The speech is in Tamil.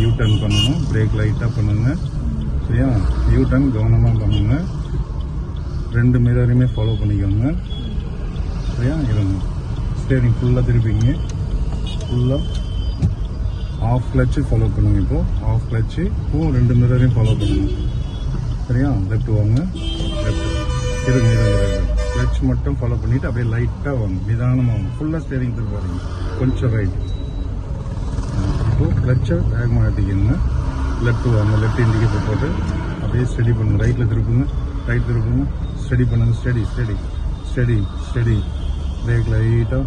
யூ டர்ன் பண்ணணும். பிரேக் லைட்டாக பண்ணுங்க. சரியா? யூ டர்ன் கவனமாக பண்ணுங்க. 2 மிரரையுமே ஃபாலோ பண்ணிக்கோங்க. சரியா? இருங்க. ஸ்டேரிங் ஃபுல்லாக திருப்பிங்க. ஃபுல்லாக ஆஃப் கிளச்சு ஃபாலோ பண்ணுங்க. ஆஃப் கிளச்சு 2 மிரரையும் ஃபாலோ பண்ணுங்க. சரியா? லெஃப்ட் வாங்க. லெஃப்ட் இருங்க. கிளச் மட்டும் ஃபாலோ பண்ணிவிட்டு அப்படியே லைட்டாக வாங்க. நிதானமாக வாங்க. ஃபுல்லாக ஸ்டேரிங் திருப்பாருங்க. கொஞ்சம் ரைட். கிளச்சை வேகமாக ஏற்றிக்கோங்க. லெஃப்ட் வாங்க. லெஃப்ட் இண்டிகேட்டர் போட்டு அப்படியே ஸ்டடி பண்ணுங்க. ரைட்டில் திருப்புங்க. ரைட் திருப்புங்க. ஸ்டடி பண்ணுங்க. ஸ்டடி பிரேக் லைட்டாக